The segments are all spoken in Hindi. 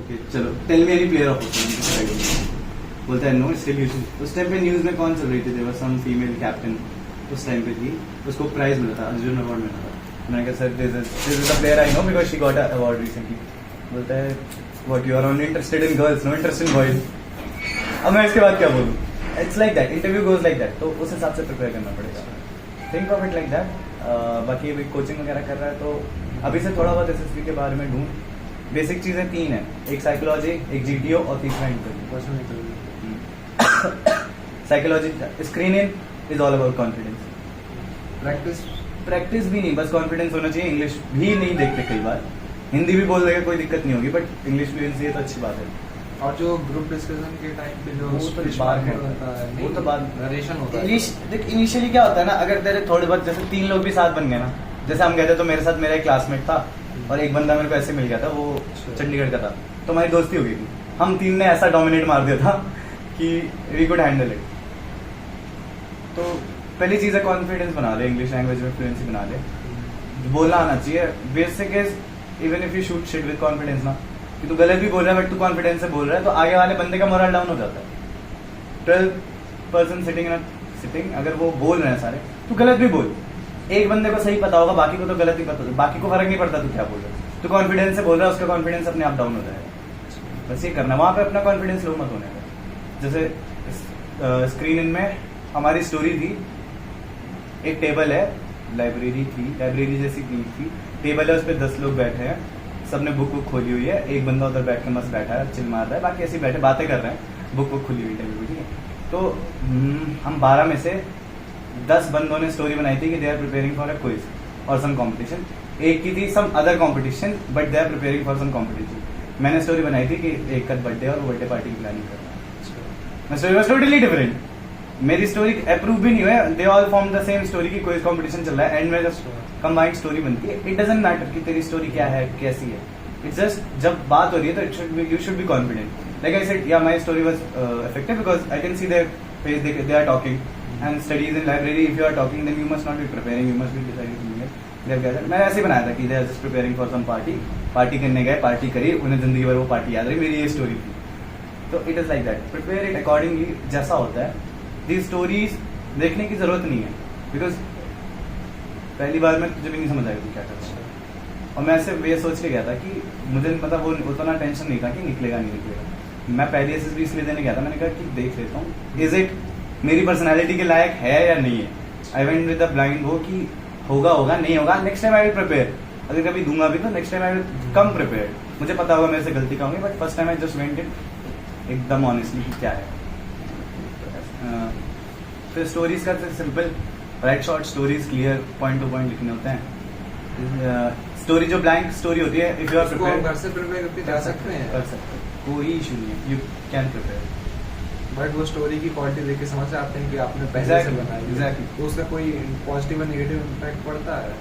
ओके चलो tell me any player of opinion. बोलता है नो स्टिल यूज। उस टाइम पे न्यूज में कौन चल रही थी, देवर सम फीमेल कैप्टन उस टाइम पे थी, उसको प्राइज मिला था, अर्जुन अवार्ड मिला था। मैंने कहा sir this is the player I know because she got a award recently. बोलता है what you are only interested in girls, no interest in boys. अब मैं इसके बाद क्या बोलूँ? It's like that, interview goes like that, तो उस हिसाब से प्रिपेयर करना पड़ेगा। Think of it like that. बाकी अभी कोचिंग वगैरह कर रहा है तो अभी से थोड़ा बहुत एसएसबी के बारे में ढूंढ। बेसिक चीजें 3 है, एक साइकोलॉजी, एक जीटीओ और तीसरा interview. Psychology screen in is all about confidence. Practice भी नहीं, बस कॉन्फिडेंस होना चाहिए। इंग्लिश भी नहीं देखते कई बार, हिंदी भी बोल देगा कोई दिक्कत नहीं होगी, बट इंग्लिश फ्लुएंसी है तो अच्छी बात है। और जो ग्रुप डिस्कशन के टाइम पे जो वो तो बाद नरेशन होता है। देख इनिशियली क्या होता है ना, अगर तेरे थोड़े बहुत जैसे 3 लोग भी साथ बन गए ना, जैसे हम गए थे तो मेरे साथ मेरा एक क्लासमेट था और एक बंदा मेरे को ऐसे मिल गया था, वो चंडीगढ़ का था, तो हमारी दोस्ती हो गई थी। हम 3 ने ऐसा डोमिनेट मार दिया था कि वी कुड हैंडल इट। तो पहली चीज है कॉन्फिडेंस बना ले, इंग्लिश लैंग्वेज में फ्लुएंसी बना ले, बोलना आना चाहिए। Basic is even if you shoot shit with confidence ना, कि तू गलत भी बोल रहा है बट तू कॉन्फिडेंस से बोल रहा है, तो आगे वाले बंदे का मोरल डाउन हो जाता है। 12 पर्सन सिटिंग अगर वो बोल रहे हैं सारे, तू गलत भी बोल, एक बंदे को सही पता होगा, बाकी को तो गलत ही पता होगा, बाकी को फर्क नहीं पड़ता तू क्या बोल रहा है। तू कॉन्फिडेंस से बोल रहा है, उसका कॉन्फिडेंस अपने आप डाउन हो जाएगा। बस ये करना, वहां पे अपना कॉन्फिडेंस लो मत होने का। जैसे स्क्रीन इन में हमारी स्टोरी थी, एक टेबल है, लाइब्रेरी जैसी थी, टेबल है, उस पर 10 लोग बैठे हैं, सबने बुक खोली हुई है, एक बंदा उधर बैठ के मस्त बैठा है, चिल मार रहा है, बाकी ऐसे बैठे बातें कर रहे हैं, बुक खुली हुई टेबल। ठीक है, तो हम 12 में से 10 बंदों ने स्टोरी बनाई थी कि they are preparing for a quiz और सम कंपटीशन। एक की थी some other competition but they are preparing for some competition. मैंने स्टोरी बनाई थी कि एक का बर्थडे और वो बर्थडे पार्टी की प्लानिंग कर रहा है। Story was totally different. मेरी स्टोरी अप्रूव भी नहीं हुआ, they all form the same story की क्विज कंपटीशन चल रहा है, एंड में जब कंबाइंड स्टोरी बनती है, इट डजंट मैटर कि तेरी स्टोरी क्या है, कैसी है। इट्स जस्ट जब बात हो रही है तो you should be confident. Like I said, yeah my story was effective because I can see their face, they are talking and studies in library. If you are talking then you must not be preparing, you must be deciding. मैंने ऐसे ही बनाया था कि they are just preparing for some party करने गए, पार्टी करी, उन्हें जिंदगी भर वो पार्टी याद रही, मेरी ये स्टोरी थी। तो it is like that, prepare it accordingly जैसा होता है। दी स्टोरीज देखने की जरूरत नहीं है, बिकॉज पहली बार में तुझे भी नहीं समझ आएगा क्या करना है। और मैं ऐसे ये सोच के गया था कि मुझे मतलब वो उतना टेंशन नहीं था कि निकलेगा नहीं निकलेगा। मैं पहली एसएसबी इसलिए देने गया था, मैंने कहा कि देख लेता हूँ इज इट मेरी पर्सनैलिटी के लायक है या नहीं है। I went with the blind वो कि होगा नहीं होगा, next time I will prepare. अगर कभी दूंगा भी तो next time I will come prepare. मुझे पता होगा मेरे से गलती का होगी, but first time I just went it एकदम ऑनेस्टली कि क्या है। फिर स्टोरीज का simple right short stories, clear point two point लिखने होते हैं। स्टोरी जो ब्लैंक स्टोरी होती है, इफ यू आर प्रिपेयर घर से प्रिपेयर करके जा सकते हैं, कर सकते हैं, कोई इशू नहीं है, यू कैन प्रिपेयर। बट वो स्टोरी की क्वालिटी देख के समझ आते हैं कि आपने पहले से बनाई है, एग्जैक्टली, तो उसका कोई पॉजिटिव और नेगेटिव इम्पैक्ट पड़ता है।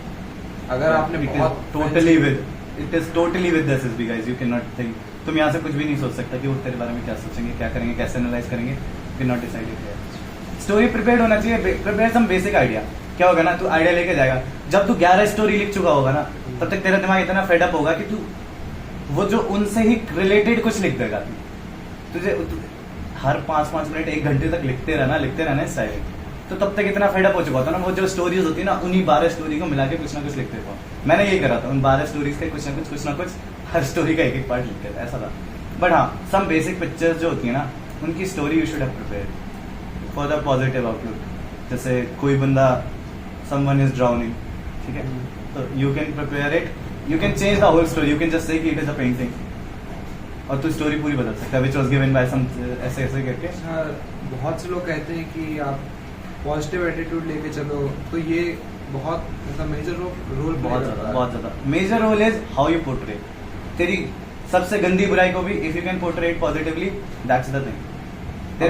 अगर आपने बहुत totally with it is totally with this be guys, you can not think. तुम यहाँ से कुछ भी नहीं सोच सकता कि वो तेरे बारे में क्या सोचेंगे, क्या करेंगे, कैसे एनालाइज करेंगे, you can not decide it. Story prepared होना चाहिए, प्रिपेयर सम बेसिक आइडिया। क्या होगा ना, तू आइडिया लेके जाएगा, जब तू 11 स्टोरी लिख चुका होगा ना, तब तक तेरा दिमाग इतना फेड अप होगा कि तू वो जो उनसे ही रिलेटेड कुछ लिख देगा। तुझे हर 5-5 मिनट 1 घंटे तक लिखते रहना इस स्टाइल, तो तब तक इतना फेड अप हो चुका होता ना, वो जो स्टोरीज होती है ना, उन्हीं 12 स्टोरी को मिला के कुछ ना कुछ लिख देता हूँ। मैंने यही करा था, उन 12 स्टोरीज के कुछ ना कुछ हर स्टोरी का एक पार्ट लिखते था, ऐसा था। बट हाँ, सम बेसिक पिक्चर्स जो होती है ना, उनकी story you should have prepared for the positive outlook. जैसे कोई बंदा समवन इज ड्राउनिंग, ठीक है, तो you can prepare it, you can change the whole story, you can just say कि इट इज अ पेंटिंग, और तू स्टोरी पूरी बदल सकता है, विच वाज गिवन बाय सम ऐसे करके। बहुत से लोग कहते हैं कि आप पॉजिटिव एटीट्यूड लेके चलो, तो ये बहुत मतलब मेजर रोल बहुत ज्यादा major role is how you portray. तेरी सबसे गंदी बुराई को भी if you can portray it positively, that's the thing.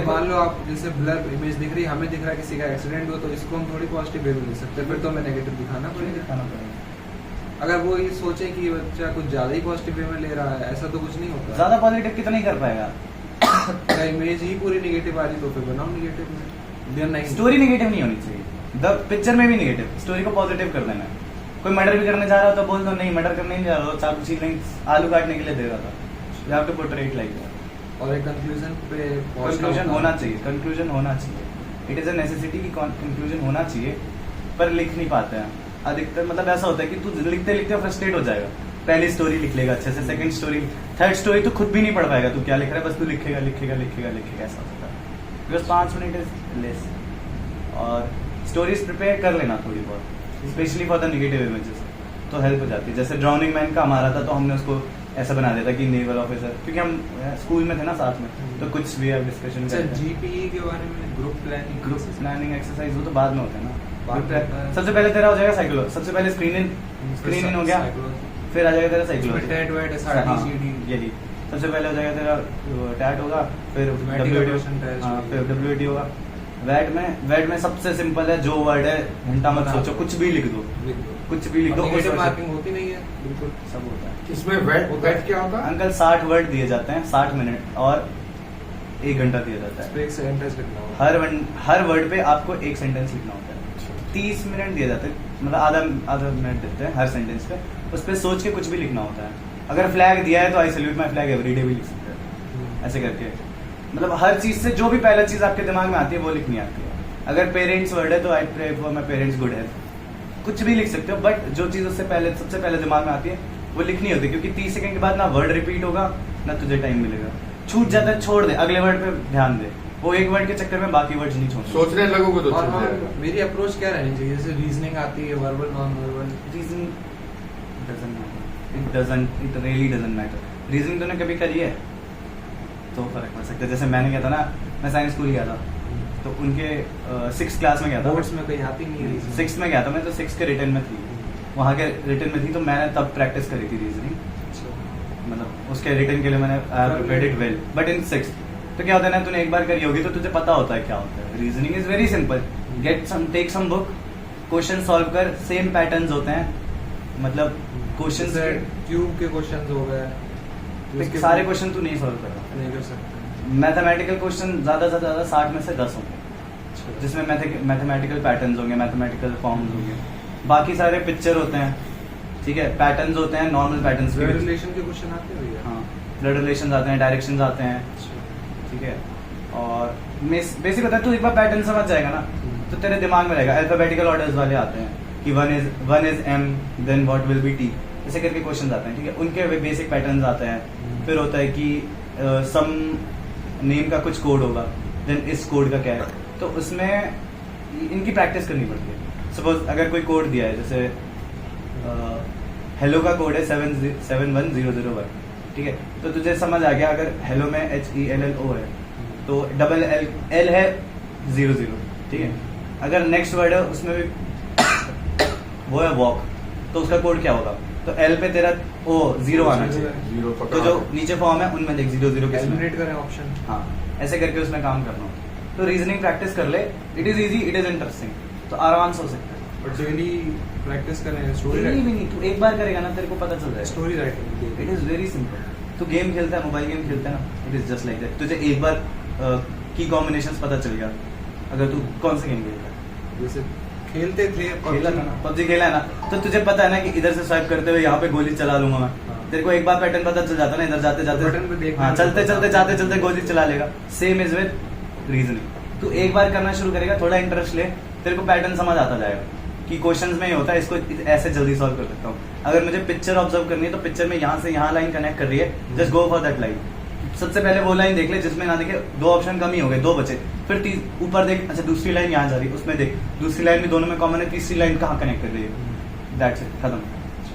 मान लो आप जैसे ब्लर इमेज दिख रही है, हमें दिख रहा है किसी का एक्सीडेंट हुआ, तो इसको हम थोड़ी पॉजिटिव वे में ले सकते हैं, फिर तो हमें नेगेटिव दिखाना पड़ेगा। अगर वो ये सोचे कि बच्चा कुछ ज्यादा ही पॉजिटिव वे में ले रहा है, ऐसा तो कुछ नहीं होता। ज्यादा पॉजिटिव कितना ही कर पाएगा, अगर इमेज ही पूरी नेगेटिव आ रही तो फिर बनाओ नेगेटिव में। स्टोरी नेगेटिव नहीं होनी चाहिए, द पिक्चर में भी नेगेटिव, स्टोरी को पॉजिटिव कर देना है। कोई मर्डर भी करने जा रहा हो तो बोल दो नहीं मर्डर करने नहीं जा रहा हो, चाकू छीलने आलू काटने के लिए दे रहा था, you have to portrait like that. और एक कंक्लूजन पे कंक्लूजन होना चाहिए, कंक्लूजन होना चाहिए। इट इज अ नेसेसिटी कि कंक्लूजन होना चाहिए, पर लिख नहीं पाते हैं अधिकतर। मतलब ऐसा होता है कि तू लिखते लिखते फ्रस्ट्रेट हो जाएगा। पहली स्टोरी लिख लेगा अच्छे से, सेकंड स्टोरी, थर्ड स्टोरी तो खुद भी नहीं पढ़ पाएगा तू क्या लिख रहा है, बस तू लिखेगा लिखेगा लिखेगा लिखेगा, ऐसा होता है। Because 5 minute is less. और स्टोरीज प्रिपेयर कर लेना थोड़ी बहुत, specially for the negative images, तो हेल्प हो जाती है। जैसे ड्राउनिंग मैन का हमारा था, तो हमने उसको ऐसा बना दिया था कि नेवल ऑफिसर, क्योंकि हम स्कूल में थे ना साथ में, तो कुछ भी अब डिस्कशन जीपीई के बारे में, ग्रुप प्लानिंग एक्सरसाइज, वो तो बाद में होता है ना। बाद में सबसे पहले तेरा हो जाएगा साइकोलॉजी, सबसे पहले स्क्रीन इन हो गया, फिर आ जाएगा तेरा साइकोलॉजी, टैट वैट एसआरटीसीडी, यही सबसे पहले हो जाएगा तेरा टैट होगा, फिर डब्ल्यूटी होगा। वैट में सबसे सिंपल है, जो वर्ड है घंटा मत सोचो, कुछ भी लिख दो, कुछ भी लिख दो, नेगेटिव मार्किंग होती नहीं है, बिल्कुल सब होता है। इसमें वेट क्या होता है अंकल? 60 वर्ड दिए जाते हैं, 60 मिनट और 1 घंटा दिया जाता है। एक सेंटेंस लिखना होगा, हर वर्ड पे आपको एक सेंटेंस लिखना होता है। 30 मिनट दिए जाते हैं, मतलब आधा मिनट देते हैं हर सेंटेंस पे, उस पर सोच के कुछ भी लिखना होता है। अगर फ्लैग दिया है तो आई सैल्यूट माय फ्लैग एवरीडे भी लिख सकते हैं, ऐसे करके। मतलब हर चीज से जो भी पहला चीज आपके दिमाग में आती है वो लिखनी आती है। अगर पेरेंट्स वर्ड है तो I pray for my parents good health, कुछ भी लिख सकते हो, बट जो चीज उससे पहले सबसे पहले दिमाग में आती है वो लिखनी होती है, क्योंकि 30 सेकंड के बाद ना वर्ड रिपीट होगा ना तुझे टाइम मिलेगा। छूट जाता है, छोड़ दे, अगले वर्ड पे ध्यान दे, वो एक वर्ड के चक्कर में बाकी वर्ड्स नहीं छोड़ने। सोचने लगोगे तो और चल जाएगा। मेरी अप्रोच क्या रहनी चाहिए? जैसे रीजनिंग आती है, verbal non verbal, reasoning it really doesn't matter. Reasoning तूने कभी करी है तो फर्क पड़ सकता है। जैसे मैंने किया था ना, मैं साइंस स्कूल गया था, तो उनके 6th क्लास में गया था, बोर्ड्स में कहीं आती नहीं है। 6th में गया था मैं, तो 6th के रिटर्न में थी, वहाँ के रिटर्न में थी, तो मैंने तब प्रैक्टिस करी थी रीजनिंग। मतलब उसके रिटर्न के लिए मैंने prepared it well, but in 6th तो क्या होता है ना, तूने एक बार करी होगी तो तुझे पता होता है क्या होता है। Reasoning is very simple, take some book, question solve कर, सेम पैटर्न्स होते हैं, मतलब क्वेश्चन क्यूब के क्वेश्चंस हो गए, सारे क्वेश्चन तू नहीं सॉल्व कर रहा, नहीं कर सकते। मैथमेटिकल क्वेश्चन ज्यादा से ज्यादा 60 में से 10 होंगे, जिसमें मैथमेटिकल पैटर्न्स होंगे, मैथमेटिकल फॉर्म्स होंगे, बाकी सारे पिक्चर होते हैं, ठीक है, पैटर्न्स होते हैं, नॉर्मल पैटर्न्स ब्लड रिलेशन के क्वेश्चन आते हैं भैया? हाँ, ब्लड रिलेशंस आते हैं, डायरेक्शंस आते हैं, ठीक है। और बेसिक होता है, तू एक बार पैटर्न समझ जाएगा ना तो तेरे दिमाग में रहेगा। अल्फाबेटिकल ऑर्डर्स वाले आते हैं कि one is M, then what will be T, ऐसे करके क्वेश्चंस आते हैं, ठीक है, उनके बेसिक पैटर्न्स आते हैं। फिर होता है कि सम नेम का कुछ कोड होगा, देन इस कोड का क्या है, तो उसमें इनकी प्रैक्टिस करनी पड़ती है। सपोज अगर कोई कोड दिया है, जैसे हेलो का कोड है 71001, ठीक है, तो तुझे समझ आ गया अगर हेलो में HELLO है तो डबल एल है 00, ठीक है। अगर नेक्स्ट वर्ड है उसमें भी वो है वॉक, तो उसका कोड क्या होगा, तो एल पे तेरा ओ 0 आना चाहिए, जीरो तो पकड़ा। जो नीचे फॉर्म है उनमें देख 00 किसमें, एलिमिनेट करें ऑप्शन, हाँ, ऐसे करके उसमें काम करना होता है। तो रीजनिंग प्रैक्टिस कर ले, it is easy, it is interesting, तो आराम से हो सकता है। और डेली प्रैक्टिस करें, स्टोरी डेली भी नहीं, तू एक बार करेगा ना तेरे को पता चल जाएगा। Story writing, it is very simple. तू गेम खेलता है, मोबाइल गेम खेलता है ना, it is just like that. तुझे एक बार की कॉम्बिनेशंस पता चल गया, अगर तू कौन सा गेम खेलता है, जैसे खेलते थे खेला था ना, पबजी खेला है ना, तो तुझे पता है ना कि इधर से स्वाइप करते हुए यहाँ पे गोली चला लूंगा मैं। तेरे को एक बार पैटर्न पता चल जाता है ना, इधर जाते बटन पे जाते, देखना हाँ, है, चलते पता चलते है। जाते चलते गोली चला लेगा। Same is with reasoning. तू एक बार करना शुरू करेगा, थोड़ा इंटरेस्ट ले, तेरे को पैटर्न समझ आता जाएगा कि क्वेश्चंस में ही होता है, इसको ऐसे जल्दी सॉल्व कर सकता हूँ। अगर मुझे पिक्चर ऑब्जर्व करनी है तो पिक्चर में यहाँ से यहाँ लाइन कनेक्ट कर रही है, just go for that line. सबसे पहले वो लाइन देख ले जिसमें ना देखे, 2 ऑप्शन कम ही हो गए, 2 बचे, फिर ऊपर देख, अच्छा दूसरी लाइन यहाँ जा रही है, उसमें देख दूसरी लाइन भी दोनों में कॉमन है, तीसरी लाइन कहाँ कनेक्ट कर रही है, दैट्स इट, खत्म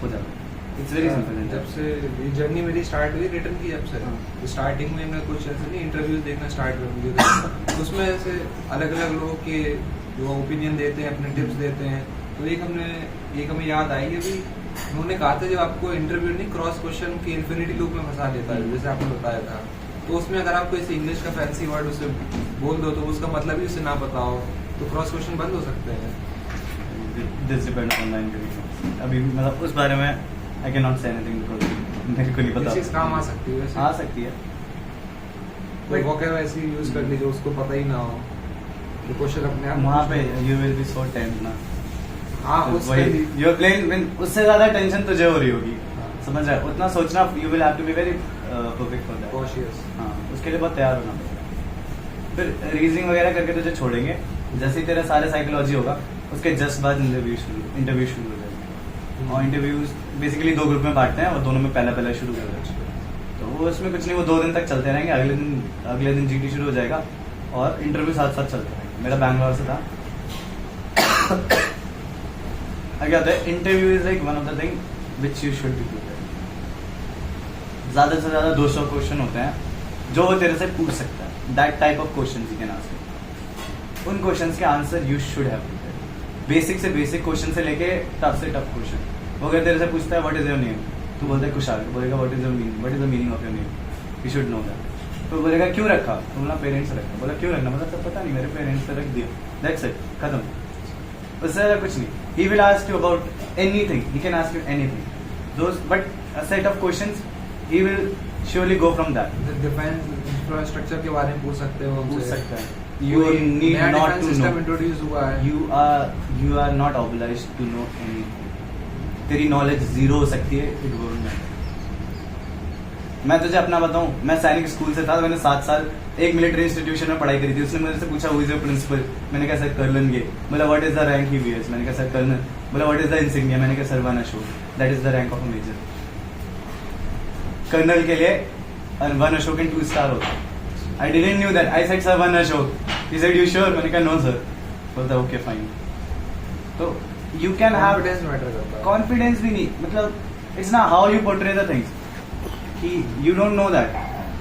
हो जाता है। It's very simple. जब से ये जर्नी मेरी स्टार्ट हुई रिटर्न की, जब से तो स्टार्टिंग में मैं कुछ ऐसे नहीं इंटरव्यूज देखना स्टार्ट कर दिए, तो उसमें ऐसे अलग अलग लोगों के जो ओपिनियन देते हैं, अपने टिप्स देते हैं, तो एक हमें याद आई है भी, उन्होंने कहा था जब आपको इंटरव्यू नहीं क्रॉस क्वेश्चन की इन्फिनिटी लूप में फंसा देता है, जैसे आपने बताया था, तो उसमें अगर आपको इसे इंग्लिश का फैंसी वर्ड उसे बोल दो तो उसका मतलब ही उसे ना पता हो, तो क्रॉस क्वेश्चन बंद हो सकते हैं। This depend on the interview. अभी मतलब उस बारे में I can not say anything, because मेरे को नहीं पता। चीज काम आ सकती है वैसे, आ सकती है, कोई वोकैब ऐसी यूज कर लीजिए उसको पता ही ना हो, तो क्वेश्चन अपने आप वहाँ पे you will be so tense ना, हाँ उस यू आर प्लेइंग, उससे ज्यादा टेंशन तुझे हो रही होगी, समझ रहा है, उतना सोचना, you will have to be very perfect for that. Cautious. हाँ, उसके लिए बहुत तैयार होना पड़ेगा। फिर रीजनिंग वगैरह करके तुझे छोड़ेंगे, जैसे ही तेरा सारे साइकोलॉजी होगा उसके जस्ट बाद इंटरव्यू शुरू हो जाएगा। और इंटरव्यूज बेसिकली 2 ग्रुप में बांटते हैं और दोनों में पहला शुरू कर देते हैं। तो वो उसमें कुछ नहीं, वो 2 दिन तक चलते रहेंगे, अगले दिन जीटी शुरू हो जाएगा और इंटरव्यू साथ साथ चलते रहेंगे। मेरा बैंगलोर से था। क्या होता है, interview is like one of the thing which you should be prepared. ज्यादा से ज्यादा 200 क्वेश्चन होते हैं जो वो तेरे से पूछ सकता है। That type of question you can ask. उन क्वेश्चंस के answer you should have prepared. Basic से बेसिक क्वेश्चन से लेके टफ से टफ क्वेश्चन। वो अगर तेरे से पूछता है व्हाट इज योर नेम, तो बोलता है कुशाल, बोलेगा what is the meaning of your name, you should know that. तो बोलेगा क्यों रखा, तो बोला पेरेंट्स रखा। बोला क्यों रखना, मतलब सब पता नहीं, मेरे पेरेंट्स ने रख दिया, दैट्स इट, खत्म। उससे ज्यादा कुछ नहीं। He will ask you about anything, he can ask you anything those, but a set of questions he will surely go from that. Defence infrastructure के बारे में पूछ सकते हो, पूछ सकता है। You need not to know. Introduce हुआ है। You are not obliged to know anything. तेरी नॉलेज जीरो हो सकती है, इट वोंट मैटर। मैं तुझे अपना बताऊं, मैं सैनिक स्कूल से था, मैंने 7 साल एक मिलिट्री इंस्टीट्यूशन में पढ़ाई करी थी। उसने मेरे से पूछा हु इज योर प्रिंसिपल, मैंने कहा सर कर्नल ये। बोला what is the rank he wears, मैंने कहा सर कर्नल। बोला व्हाट इज द इंसिग्निया, मैंने कहा sir one Ashok, that is the rank of a major. Colonel के लिए 1 अशोक एंड 2 स्टार होता है। I didn't knew that. I said sir 1 Ashok. He said you sure? मैंने कहा no sir. बोलता okay fine. तो you can have confidence matter करता है। confidence भी नहीं, मतलब it's not how you portray the things. कि you don't know that.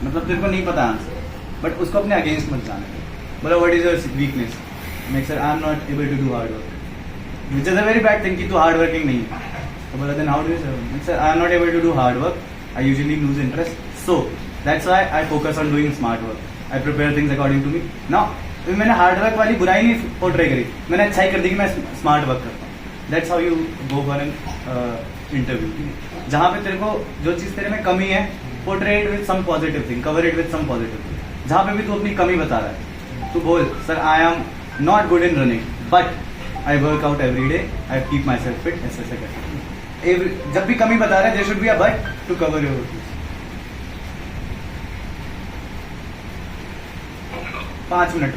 मतलब तेरे को नहीं पता आंसर, बट उसको अपने अगेंस्ट मत जाने दे। बोला what is your weakness? मैं sir I am not able to do hard work. Which is a very bad thing कि तू hard working नहीं है। तो बोला then how do you say? Sir I am not able to do hard work. I usually lose interest. So that's why I focus on doing smart work. I prepare things according to me. Now, मैंने हार्ड वर्क वाली बुराई नहीं पोर्ट्रे करी, मैंने अच्छाई कर दी कि मैं स्मार्ट वर्क करता हूँ। That's how you go for an interview. जहाँ पे तेरे को जो चीज तेरे में कमी है, portray it with some positive thing, cover it with some positive thing. जहाँ पे भी तू अपनी कमी बता रहा है, तू बोल sir I am not good in running, but I work out every day. I keep myself fit. ऐसे करके जब भी कमी बता रहा है, there should be a but to cover your issues. 5 minute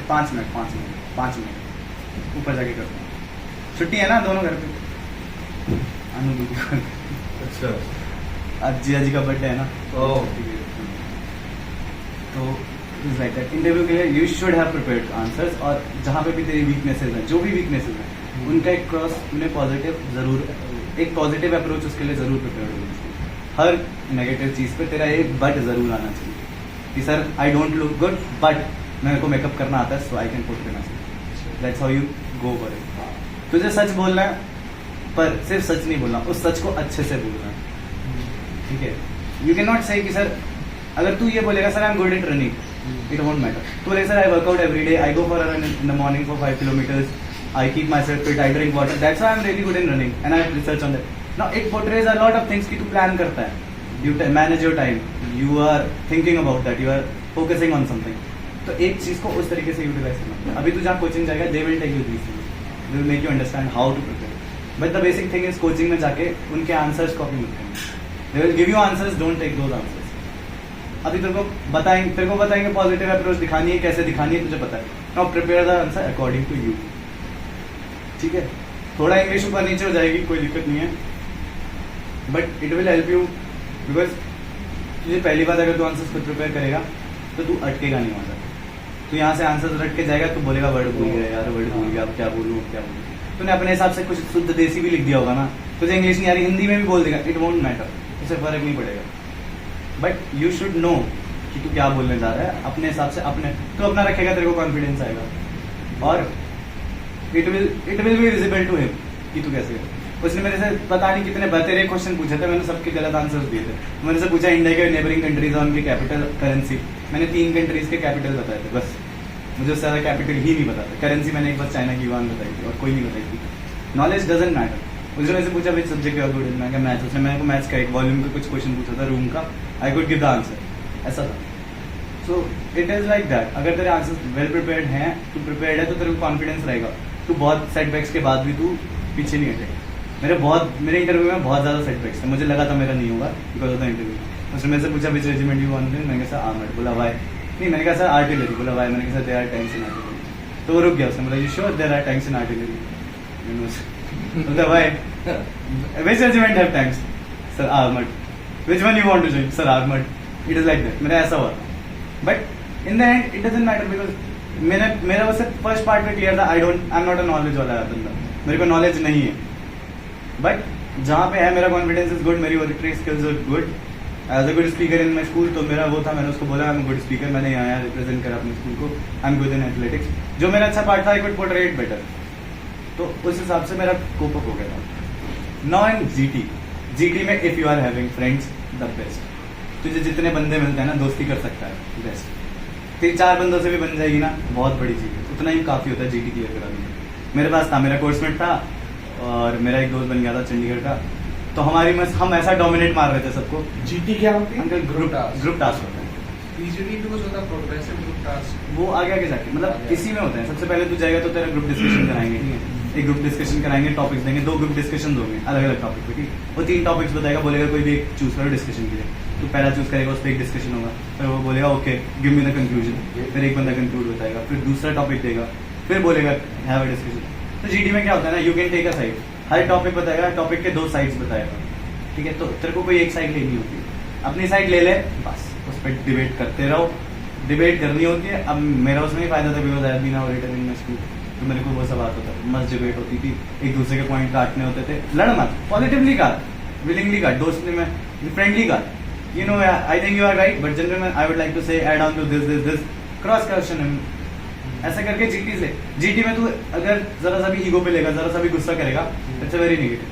ऊपर जाके करते हैं। छुट्टी है ना दोनों घर पे। अनु दीदी को अच्छा, आज जिया जी का बर्थडे है ना, ओह तो लाइक दैट। इंटरव्यू के लिए you should have prepared answers, और जहाँ पे भी तेरी वीकनेसेस हैं, जो भी वीकनेसेस हैं, उनका एक क्रॉस उन्हें पॉजिटिव जरूर, एक पॉजिटिव अप्रोच उसके लिए जरूर प्रिपेयर होना चाहिए। हर नेगेटिव चीज पे तेरा एक बट जरूर आना चाहिए कि sir I don't look good but मेरे को मेकअप करना आता है, सो आई कैन पुट करना चाहिए। That's how you go for it. तुझे सच बोलना है, पर सिर्फ सच नहीं बोलना, उस सच को अच्छे से बोलना है, ठीक है। यू कैन नॉट से कि सर, अगर तू ये बोलेगा sir I am good at running, it won't matter. तू बोलेगा sir I work out every day, I go for a run in the morning for 5 kilometres, I keep myself fit, I drink water, that's why I am really good in running and I research on that. Now it portrays a lot of things कि तू प्लान करता है, you manage your time, you are thinking about that, you are focusing on something. तो एक चीज को उस तरीके से यूटिलाइज करना। अभी तू जहाँ कोचिंग जाएगा, they will take you these things, they will make you understand how to prepare, but the basic thing is coaching में जाके उनके आंसर्स कॉपी मत करना। They will give you answers, don't take those answers. अभी तेरे को बताएंगे पॉजिटिव अप्रोच दिखानी है, कैसे दिखानी है तुझे पता है। Now prepare the answer according to you, ठीक है। थोड़ा इंग्लिश ऊपर नीचे हो जाएगी, कोई दिक्कत नहीं है, but it will help you, because तुझे पहली बात अगर तू आंसर्स खुद प्रिपेयर करेगा तो तू अटकेगा नहीं वहाँ। तो यहाँ से आंसर रट के जाएगा, तो बोलेगा वर्ड भूल गया यार, वर्ड भूल गया, अब क्या बोलूँ। तूने अपने हिसाब से कुछ शुद्ध देसी भी लिख दिया होगा ना, तुझे इंग्लिश नहीं आ रही, हिंदी में भी बोल देगा, इट वोंट मैटर, उससे फर्क नहीं पड़ेगा। बट यू शुड नो कि तू क्या बोलने जा रहा है, अपने हिसाब से तू अपना रखेगा, तेरे को कॉन्फिडेंस आएगा, और it will be visible to him कि तू कैसे। उसने मेरे से पता नहीं कितने बतेरे क्वेश्चन पूछे थे, मैंने सबके गलत आंसर्स दिए थे। मैंने से पूछा इंडिया के नेबरिंग कंट्रीज और उनकी कैपिटल करेंसी, मैंने 3 कंट्रीज के कैपिटल बताए थे बस, मुझे उससे ज्यादा कैपिटल ही नहीं पता था। करेंसी मैंने एक बार चाइना की युआन बताई थी, और कोई नहीं बताई थी। Knowledge doesn't matter. उसने मेरे से पूछा which subject you are good in, मैं मैथ्स। उसने मेरे को मैथ्स का एक वॉल्यूम का कुछ क्वेश्चन पूछा था, रूम का, I could give the answer, ऐसा था। So it is like that. अगर तेरे आंसर वेल प्रिपेयर्ड हैं, तू प्रिपेयर्ड है, तो तेरे को कॉन्फिडेंस रहेगा, तू बहुत सेटबैक्स के बाद भी तू पीछे नहीं हटेगा। मेरे इंटरव्यू में बहुत ज्यादा सेटबैक्स थे, मुझे लगा था मेरा नहीं होगा बिकॉज ऑफ द इंटरव्यू, उसने मेरे से पूछा विच रेजिमेंट यू वांट, मैंने कहा सर आर्मर्ड, बोला वाई, नहीं मैंने कहा सर आर्टिलरी, बोला वाई, मैंने कहा sir there are tanks in artillery, तो वो रुक गया, उसने बोला you sure there are tanks in artillery, बोला why, which regiment have tanks, sir armoured, which one you want to join, sir armoured, it is like that, मेरा ऐसा हुआ, but in the end it doesn't matter because मेरा बस फर्स्ट पार्ट में क्लियर था, I am not a knowledge वाला बंदा, मेरे को नॉलेज नहीं है, बट जहाँ पे है मेरा कॉन्फिडेंस इज गुड, मेरी oratory skills are good, as a good speaker in my school, तो मेरा वो था, मैंने उसको बोला आई एम गुड स्पीकर, मैंने यहाँ रिप्रेजेंट करा अपने स्कूल को, आई एम गुड इन एथलेटिक्स, जो मेरा अच्छा पार्ट था आई कुड पोर्ट्रेट बेटर, तो उस हिसाब से मेरा कोप अप हो गया था। नाउ इन जीटी में if you are having friends the best, तुझे जितने बंदे मिलते हैं ना दोस्ती कर सकता है बेस्ट, 3-4 बंदों से भी बन जाएगी ना, बहुत बड़ी चीज है, उतना ही काफी होता है जीटी क्लियर कराने में। मेरे पास था, मेरा कोर्समेट था और मेरा एक दोस्त बन गया था चंडीगढ़ का, तो हम ऐसा डोमिनेट मार रहे थे सबको। जीटी क्या होती है? अंकल ग्रुप टास्क होता है, पीजीडी कुछ होता है प्रोग्रेसिव ग्रुप टास्क, वो आगे आगे जाके मतलब इसी में होता है। सबसे पहले तू जाएगा तो तेरा ग्रुप डिस्कशन कराएंगे, ठीक है, एक ग्रुप डिस्कशन कराएंगे, टॉपिक्स देंगे, 2 ग्रुप डिस्कशन होंगे अलग अलग टॉपिक पे, ठीक, वो 3 टॉपिक्स बताएगा, बोलेगा कोई भी एक चूज करो डिस्कशन के लिए, तो पहला चूज करेगा, उस पर एक डिस्कशन होगा, फिर वो बोलेगा okay give me the conclusion, फिर एक बंदा कंक्लूड बताएगा, फिर दूसरा टॉपिक देगा, फिर बोलेगा हैव अ डिस्कशन। तो जीडी में क्या होता है ना, you can take a side, हर टॉपिक बताएगा, टॉपिक के 2 साइड्स बताएगा, ठीक है, तो तेरे को कोई एक साइड लेनी होती है, अपनी साइड ले ले बस, उस पर डिबेट करते रहो, डिबेट करनी होती है। अब मेरा उसमें ही फायदा था because I have been already in my school, तो मेरे को वो सब आता था, मस्त डिबेट होती थी, एक दूसरे के पॉइंट काटने होते थे, लड़ मत, पॉजिटिवली काट, विलिंगली काट, दोस्ती में फ्रेंडली काट, you know I think you are right but gentlemen I would like to say add on to this cross question him, ऐसा करके जीटी से, जीटी में तू अगर जरा सा भी ईगो पे लेगा, जरा सा भी गुस्सा करेगा, it's a very negative,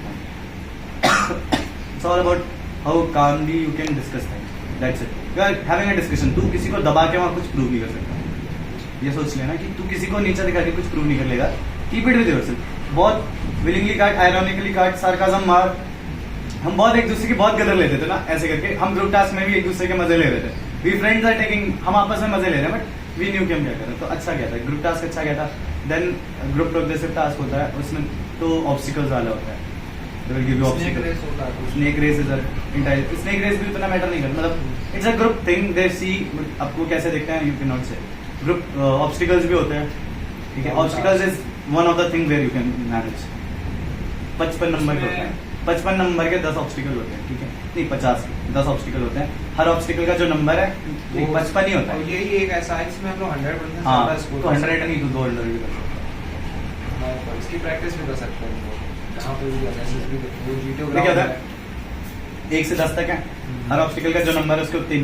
it's all about how calmly you can discuss things, that's it, you are having a discussion, तू किसी को दबा के वहाँ कुछ प्रूव नहीं कर सकता, ये सोच लेना कि तू किसी को नीचा दिखा के कुछ प्रूव नहीं कर लेगा, कीप इट विद योरसेल्फ, बहुत विलिंगली काट, आयरॉनिकली काट, सार्काज्म मार, हम बहुत एक दूसरे की बहुत कदर लेते थे ना, ऐसे करके हम ग्रुप टास्क में भी एक दूसरे के मजे ले रहे थे, वी फ्रेंड्स आर टेकिंग, हम आपस में मजे ले रहे हैं, बट वी न्यू कि हम क्या कर रहे हैं, तो अच्छा गया था ग्रुप टास्क, अच्छा गया था। देन ग्रुप प्रोग्रेसिव टास्क होता है, उसमें तो ऑब्स्टिकल्स वाला होता है, snake race is snake race भी उतना मैटर नहीं करता, मतलब it's a group thing, they see आपको कैसे देखते हैं, you can not say, group obstacles भी होते हैं, ठीक है, obstacles is one of the thing where you can manage, 55 number के होते हैं, 55 नंबर के 10 ऑब्स्टिकल होते हैं, ठीक है, नहीं 50 10 ऑब्स्टिकल होते हैं, हर ऑब्स्टिकल का जो नंबर है 55 ही होता है, यही एक ऐसा है जिसमें हम लोग 100% हाँ, ज्यादा स्कोर तो 100 नहीं तो 200 भी कर सकते हैं, इसकी प्रैक्टिस भी कर सकते हैं, जहाँ पे भी एसएसबी वो जीटीओ क्या होता है 1 से 10 तक है, हर ऑब्स्टिकल का जो नंबर है उसके 3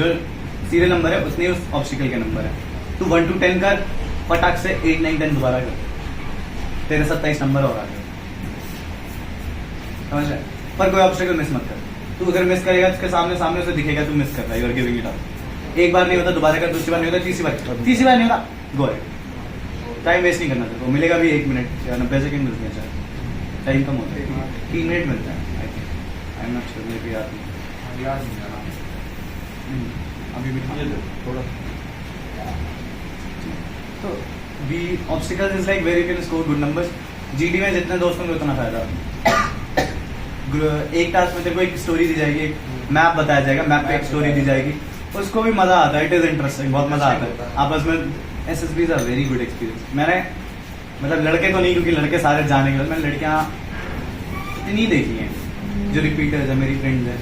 जो सीरियल नंबर है उसने उस ऑब्स्टिकल के नंबर है, तू 1 to 10 कर, फटाक से 8 9 10 दोबारा कर, तेरे 27 नंबर और आ गए, समझ रहे, पर कोई ऑब्स्टिकल मिस मत कर, तू अगर मिस करेगा उसके सामने उसे दिखेगा तू मिस कर रहा है, you are giving it up, एक बार नहीं होता दोबारा कर, दूसरी बार नहीं होता, तीसरी बार नहीं होता, गो अहेड, टाइम वेस्ट नहीं करना तेरे को, मिलेगा भी 1 मिनट या 90 सेकंड मिलते हैं, शायद टाइम कम होता है, 3 मिनट मिलता है, आई एम नॉट श्योर, मेरे को याद नहीं, याद नहीं आ रहा, अभी भी थोड़ा, तो B obstacles is like where you can score good numbers, GD में जितने दोस्त होंगे उतना फायदा, एक टास्क में तेरे को एक स्टोरी दी जाएगी, एक मैप बताया जाएगा, मैप पे एक स्टोरी दी जाएगी, उसको भी मजा आता है, इट इज इंटरेस्टिंग, बहुत मजा आता है, आपस में SSB is a very good experience. मैंने मतलब लड़के तो नहीं क्योंकि लड़के सारे जाने के बाद, मैंने लड़कियां इतनी देखी हैं जो रिपीटर्स है, मेरी फ्रेंड्स है,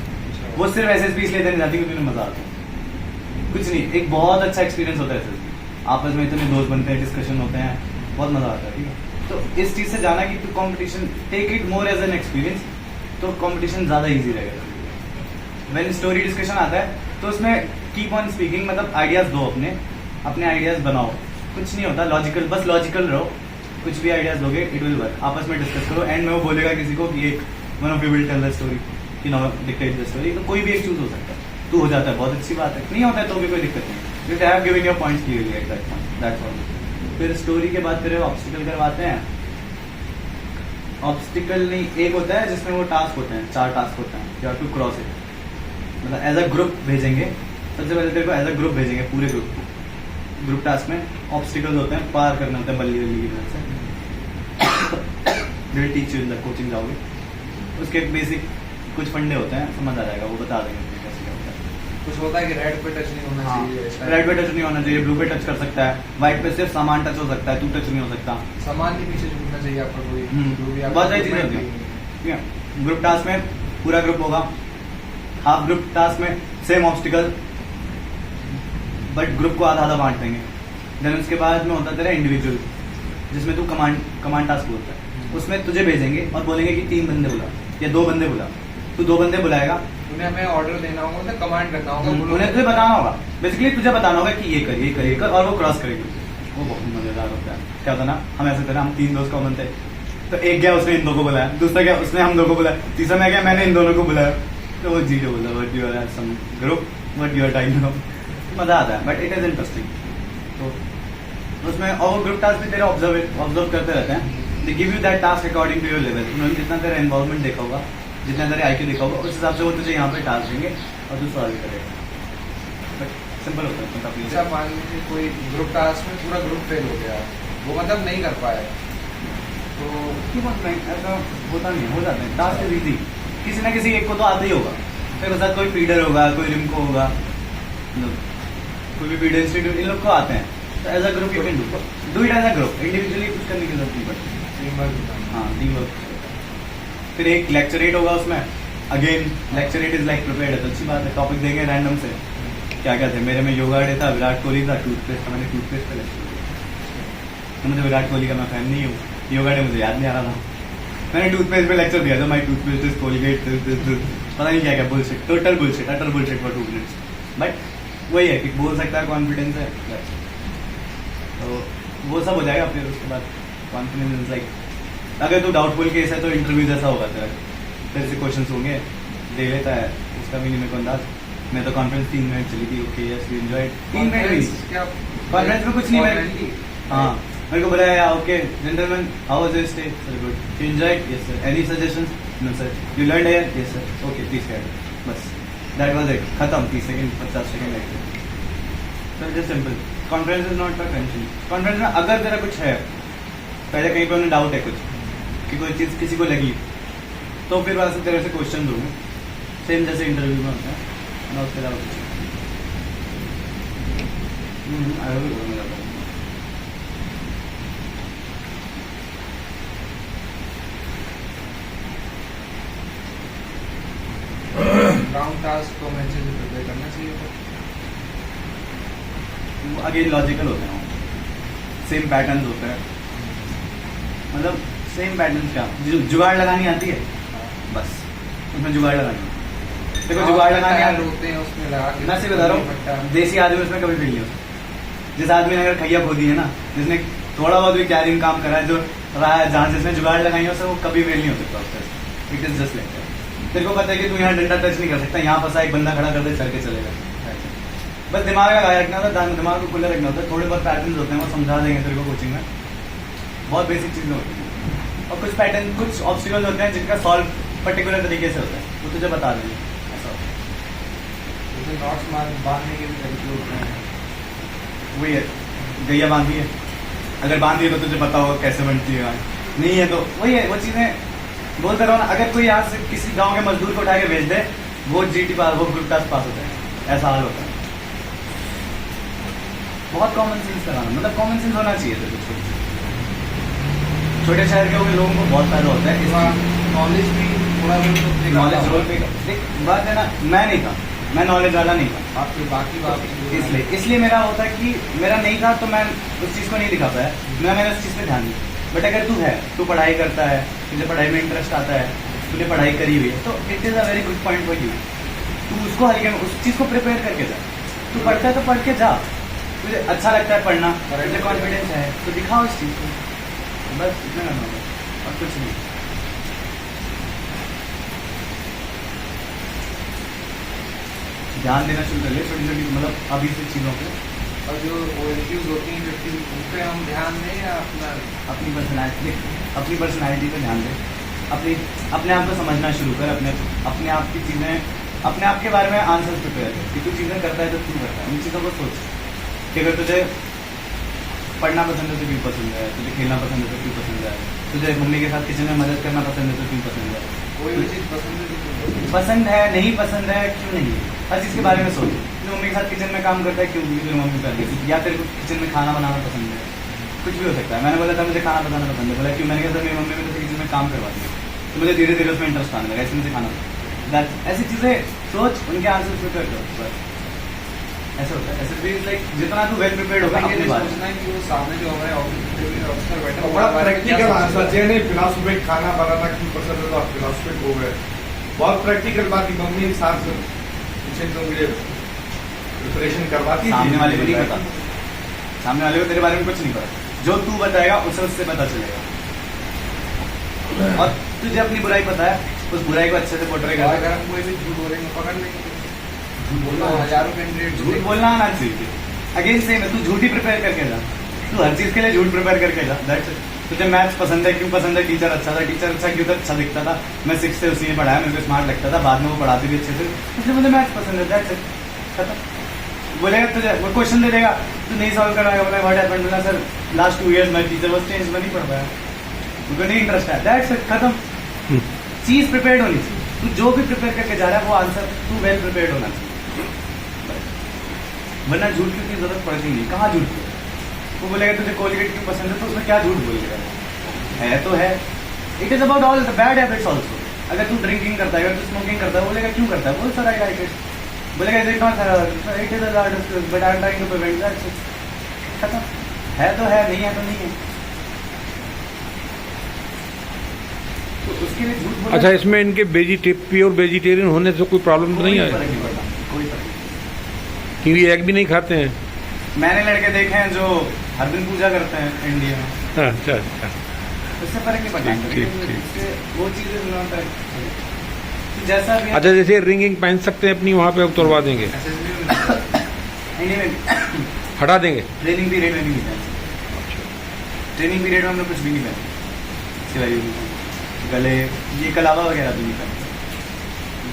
वो सिर्फ एसएसबी इसलिए देने जाती है क्योंकि उन्हें मजा आता है, कुछ नहीं, एक बहुत अच्छा एक्सपीरियंस होता है एसएसबी, आपस में इतने दोस्त बनते हैं, डिस्कशन होते हैं, बहुत मजा आता है, ठीक है, तो इस चीज से जाना कि तू competition take it more as an experience, तो कॉम्पिटिशन ज्यादा ईजी रहेगा। व्हेन स्टोरी डिस्कशन आता है तो उसमें कीप ऑन स्पीकिंग, मतलब आइडियाज दो, अपने आइडियाज बनाओ, कुछ नहीं होता, लॉजिकल, बस लॉजिकल रहो, कुछ भी आइडियाज दोगे इट विल वर्क, आपस में डिस्कस करो, एंड में वो बोलेगा किसी को कि एक one of you will tell the story, कि नो डिक्टेट द स्टोरी, तो कोई भी एक चूज हो सकता है, तू हो जाता है, बहुत अच्छी बात है, नहीं होता है तो भी कोई दिक्कत नहीं, you have given your points clearly at that point, that's all. फिर स्टोरी के बाद फिर ऑब्स्टिकल करवाते हैं, ऑब्स्टिकल नहीं, एक होता है जिसमें वो टास्क होते हैं, 4 टास्क होते हैं, you have to cross it, मतलब एज अ ग्रुप भेजेंगे, सबसे पहले तेरे को एज अ ग्रुप भेजेंगे, पूरे ग्रुप टास्क में ऑब्स्टिकल्स होते हैं, पार करना होता है बल्ली बल्ली की मदद से, will teach you in the coaching जाओगे, उसके बेसिक कुछ फंडे होते हैं, समझ आ जाएगा, वो बता देंगे तुझे कैसे क्या होता है। कुछ होता है कि रेड पे टच नहीं होना चाहिए, रेड पे टच नहीं होना चाहिए, ब्लू पे टच कर सकता है, व्हाइट पे सिर्फ सामान टच हो सकता है, तू टच नहीं हो सकता। सामान के पीछे झुकना चाहिए आपका कोई, जो भी आपका बहुत सारी चीजें होती document हैं। ठीक है, ग्रुप टास्क में पूरा ग्रुप होगा, हाफ ग्रुप टास्क में सेम ऑब्स्टिकल, बट ग्रुप को आधा आधा बांट देंगे। देन उसके बाद में होता है तेरा इंडिविजुअल, जिसमें तू कमांड टास्क बोलता है, उसमें तुझे भेजेंगे और बोलेंगे कि 3 बंदे बुला या 2 बंदे बुला, तू 2 बंदे बुलाएगा, उन्हें हमें ऑर्डर देना होगा, उन्हें कमांड करना होगा, उन्हें तुझे बताना होगा, बेसिकली तुझे बताना होगा कि ये कर ये कर ये कर, और वो क्रॉस करेगी। वो बहुत मजेदार होता है। क्या होता ना, हम ऐसे थे ना, हम 3 दोस्त कॉमन थे, तो एक गया उसने इन 2 को बुलाया, दूसरा गया उसने हम 2 को बुलाया, तीसरा मैं गया मैंने इन दोनों को बुलाया, तो वो जीरो बोला what you are some group what you are time no, मजा आता है, बट इट इज इंटरेस्टिंग। तो उसमें और वो ग्रुप टास्क भी तेरे ऑब्जर्व करते रहते हैं, they give you that task according to your level. उन्होंने जितना तेरा इन्वॉल्वमेंट देखा होगा, जितना तेरे IQ देखा होगा, उस हिसाब से वो तुझे यहाँ पे टास्क देंगे और तू सॉल्व करेगा। बट सिंपल होता है, मतलब अच्छा मान लीजिए कोई ग्रुप टास्क में पूरा ग्रुप फेल हो गया, वो मतलब नहीं कर पाए, तो क्यों बात नहीं, ऐसा होता नहीं, हो जाता है, टास्क इज इजी, किसी ना किसी एक को तो आता ही होगा, फिर उसके साथ कोई फीडर होगा, कोई रिमको होगा, कोई भी फीडर इंस्टीट्यूट, इन लोग को आते हैं, तो as a group you can do it as a group, individually कुछ करने की जरूरत नहीं पड़ती। हाँ, टीम वर्क। फिर एक लेक्चर 8 होगा उसमें, again lecture 8 is like prepared है, तो अच्छी बात है, टॉपिक देंगे रैंडम से, क्या क्या थे, मेरे में योगा डे था, विराट कोहली था, टूथपेस्ट था, मैंने टूथपेस्ट पे लेक्चर दिया, तो मुझे विराट कोहली का मैं फैन नहीं हूँ, योगा डे मुझे याद नहीं आ रहा था, मैंने टूथपेस्ट पे लेक्चर दिया था, माई टूथपेस्ट इज कोलगेट, पता नहीं क्या क्या bullshit, total bullshit, utter bullshit for 2 minutes, but वही है कि बोल सकता है, कॉन्फिडेंस है, तो वो सब हो जाएगा। फिर उसके बाद कॉन्फिडेंस लाइक, अगर तू डाउटफुल केस है तो इंटरव्यू जैसा होगा तेरा, तेरे से क्वेश्चन होंगे, दे लेता है, उसका भी नहीं मेरे को अंदाज। मैं तो कॉन्फ्रेंस 3 मिनट चली थी, okay yes we enjoyed, 3 minute भी कॉन्फ्रेंस में कुछ नहीं, मैं हाँ मेरे को बुलाया, okay gentleman how was your stay, sir good, you enjoyed, yes sir, any suggestions, no sir, you learned here, yes sir, okay please carry, बस दैट वाज इट, खत्म, 30 सेकंड 50 सेकंड लगते, sir just simple. Conference is not for tension. Conference में अगर तेरा कुछ है, पहले कहीं पे उन्हें डाउट है कुछ कि कोई चीज़ किसी को लगी, तो फिर वैसे तेरे से क्वेश्चन दूंगा, सेम जैसे इंटरव्यू में होता है ना, उसके अलावा कुछ राउंड टास्क को मैंने से प्रिपेयर करना चाहिए, अगेन लॉजिकल होते हैं, सेम पैटर्न्स होते हैं, मतलब सेम पैटर्न्स क्या, जुगाड़ लगानी आती है, बस उसमें जुगाड़ लगानी है। देखो जुगाड़ लगाने होते हैं उसमें लगा के, मैं सिर्फ बता रहा हूँ, देसी आदमी उसमें कभी फेल नहीं होता। जिस आदमी ने अगर खैया खोदी है ना, जिसने थोड़ा बहुत भी कैरिंग काम करा है, जो रहा है, जहाँ जिसने जुगाड़ लगाई है, वो कभी फेल नहीं हो सकता उससे। It is just like that. तेरे को पता है कि तू यहाँ डंडा टच नहीं कर सकता, यहाँ फंसा एक बंदा खड़ा कर दे, चल के चलेगा, बस दिमाग लगाए रखना होता है, दिमाग को खुला रखना होता है। थोड़े बहुत पैटर्न्स होते हैं, वो समझा देंगे तेरे को कोचिंग में, बहुत बेसिक चीजें होती हैं। और कुछ पैटर्न, कुछ ऑब्स्टिकल्स होते हैं जिनका सॉल्व पर्टिकुलर तरीके से होता है, वो तुझे बता देंगे, ऐसा होता है। नॉट्स बांधने के भी तरीके होते हैं, वही है, गैया बांधी है, अगर बांधी है तो तुझे पता होगा कैसे बनती है, नहीं है तो वही है, वो चीजें बोलते रहो ना। अगर कोई यहाँ से किसी गांव के मजदूर को उठा के भेज दे, वो GT पास, वो ग्रुप टास्क पास होता है, ऐसा हाल होता है। बहुत कॉमन सेंस कराना, मतलब कॉमन सेंस होना चाहिए तो छोटे शहर के लोगों को बहुत फायदा होता है। नॉलेज भी थोड़ा बहुत नॉलेज रोल पे देख, बात है ना, मैं नहीं था, मैं नॉलेज वाला नहीं था, आपकी बाकी बात इसलिए मेरा होता है कि मेरा नहीं था, तो मैं उस चीज़ को नहीं दिखा पाया, मैंने उस चीज़ पे ध्यान दिया। बट अगर तू है, तू पढ़ाई करता है, तुझे पढ़ाई में इंटरेस्ट आता है, तूने पढ़ाई करी हुई है, तो it is a very good point for you. तू उसको हल्के में, उस चीज़ को प्रिपेयर करके जा। तू पढ़ता है तो पढ़ के जा, तुझे अच्छा लगता है पढ़ना, तुझे कॉन्फिडेंस है, तो दिखाओ इस चीज़ को, बस इतना करना होगा और कुछ नहीं। ध्यान देना शुरू कर लिया छोटी छोटी, मतलब अभी से चीज़ों पे। और जो OMQs होती हैं 50, उस पर हम ध्यान दें या अपनी पर्सनैलिटी पे ध्यान दें, अपने आप को समझना शुरू कर, अपने आप की चीज़ें, अपने आप के बारे में आंसर प्रिपेयर कर कि तू चीज़ें करता है तो क्यों करता है। उन चीज़ों को सोच कि अगर तुझे पढ़ना पसंद है तो क्यों पसंद है, तुझे खेलना पसंद है तो क्यों पसंद है, तुझे मम्मी के साथ किचन में मदद करना पसंद है तो क्यों पसंद है, कोई भी चीज पसंद है तो पसंद है नहीं पसंद है क्यों नहीं है, हर चीज के बारे में सोच। तो मम्मी के साथ किचन में काम करता है क्यों, क्योंकि तेरी मम्मी कर देती, या तेरे को किचन में खाना बनाना पसंद है, कुछ भी हो सकता है। मैंने बोला था मुझे खाना बनाना पसंद है, बोला क्यों, मैंने कहा सर मेरी मम्मी मेरे से किचन में काम करवाती है, तो मुझे धीरे धीरे उसमें इंटरेस्ट आने लगा, इसमें से खाना। ऐसी चीजें सोच, उनके आंसर प्रिपेयर करो, बस ऐसा होता है। ऐसे भी लाइक जितना तू वेल प्रिपेयर्ड होगा ये अपनी नहीं बात सोचना है कि वो सामने जो हो रहा है ऑफिसर बैठा और बड़ा प्रैक्टिकल आंसर चाहिए, नहीं फिलोसफी खाना बनाना क्यों पसंद है तो आप फिलोसफी हो गए। बहुत प्रैक्टिकल बात की, मम्मी साथ किचन तो मुझे प्रिपरेशन करवाती सामने वाले को थी। नहीं पता, सामने वाले को तेरे बारे में कुछ नहीं पता, जो तू बताएगा उसे उससे पता चलेगा। और तुझे अपनी बुराई पता है, उस बुराई को अच्छे से पोर्ट्रे कर। अगर हम कोई भी झूठ बोलेंगे पकड़ लेंगे, झूठ बोलना तो हजारों कैंडिडेट झूठ बोलना आना चाहिए। अगेन सेम है, तू झूठ ही प्रिपेयर करके जा, तू हर चीज के लिए झूठ प्रिपेयर करके जा। That's it. तुझे मैथ्स पसंद है क्यों पसंद है, टीचर अच्छा था, टीचर अच्छा क्यों था, अच्छा दिखता था, मैं 6 से उसी ने पढ़ाया, मेरे को स्मार्ट लगता था, बाद में वो पढ़ाती भी अच्छे से, इसलिए मुझे मैथ्स पसंद है। दैट्स इट, खत्म। बोलेगा तुझे, वो क्वेश्चन दे देगा, तू नहीं सॉल्व कराएगा, बोला व्हाट हैपेंड, बोला सर लास्ट 2 years मैं टीचर बस चेंज में नहीं पढ़ पाया, मुझे नहीं इंटरेस्ट है। दैट्स इट, खत्म। चीज प्रिपेयर्ड होनी चाहिए, तू जो भी प्रिपेयर करके जा रहा है वो आंसर तू वेल प्रिपेयर्ड होना चाहिए, वरना झूठ की जरूरत पड़ती नहीं। कहाँ झूठ बोले, वो बोलेगा तुझे कोलगेट क्यों पसंद है, तो उसमें क्या झूठ बोलेगा, है तो है। It is about all the bad habits also. अगर तू ड्रिंकिंग करता है, अगर तू स्मोकिंग करता है, बोलेगा क्यों करता है, बोल सर आई लाइक इट, बोलेगा it is not it is a but I am trying to prevent that. खत्म, है तो है, नहीं है तो नहीं है। तो उसके लिए झूठ बोलना। अच्छा, इसमें इनके प्योर वेजिटेरियन होने से कोई प्रॉब्लम तो नहीं कोई है, फर्क नहीं पड़ता, कोई फर्क नहीं। क्योंकि एग भी नहीं खाते हैं। मैंने लड़के देखे हैं जो हर दिन पूजा करते हैं इंडिया में, अच्छा अच्छा, उससे फर्क नहीं पड़ता। ठीक, ठीक। इससे वो चीजें जैसा भी अच्छा, जैसे रिंगिंग पहन सकते हैं अपनी, वहाँ पे उतरवा देंगे, इंडिया में हटा देंगे। ट्रेनिंग पीरियड में भी नहीं पहनते, ट्रेनिंग पीरियड में हम लोग कुछ भी नहीं पहनते, सिवाय यूनिफॉर्म, गले, ये कलावा वगैरह भी नहीं पहनते,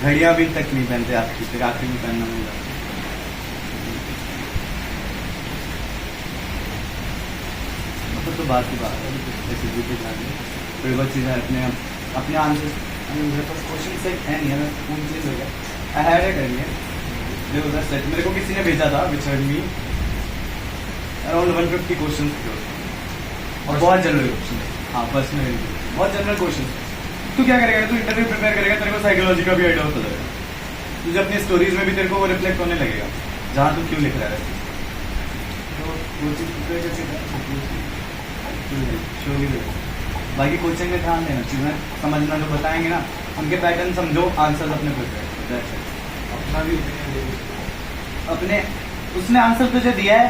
घड़ियां भी तक नहीं पहनते, आखिरी में पहनना मिल जाता। तो बात की बात है, ऐसे भी थोड़ी बहुत चीज़ें अपने आंसर, मेरे पास क्वेश्चन से है नहीं है, मैं पूछ चीज हो गया, आई हैड इट अर्लियर, देखो दैट्स इट। मेरे को किसी ने भेजा था विच हेड मी अराउंड 150 क्वेश्चन थे, और बहुत जनरल क्वेश्चन, हाँ पर्सनल, बहुत जनरल क्वेश्चन। तू क्या करेगा, तू इंटरव्यू प्रिपेयर करेगा, तेरे को साइकोलॉजी का भी आइडिया होता जाएगा, तुझे अपनी स्टोरीज में भी तेरे को वो रिफ्लेक्ट होने लगेगा जहाँ तू क्यों लिख रहा है, तो वो चीज़ प्रिपेयर करके श्योरली। बाकी कोचिंग में ध्यान देना, चीज़ें समझना, जो बताएंगे ना उनके पैटर्न समझो, आंसर अपने प्रिपेयर, अपना भी अपने उसने आंसर तुझे दिया है,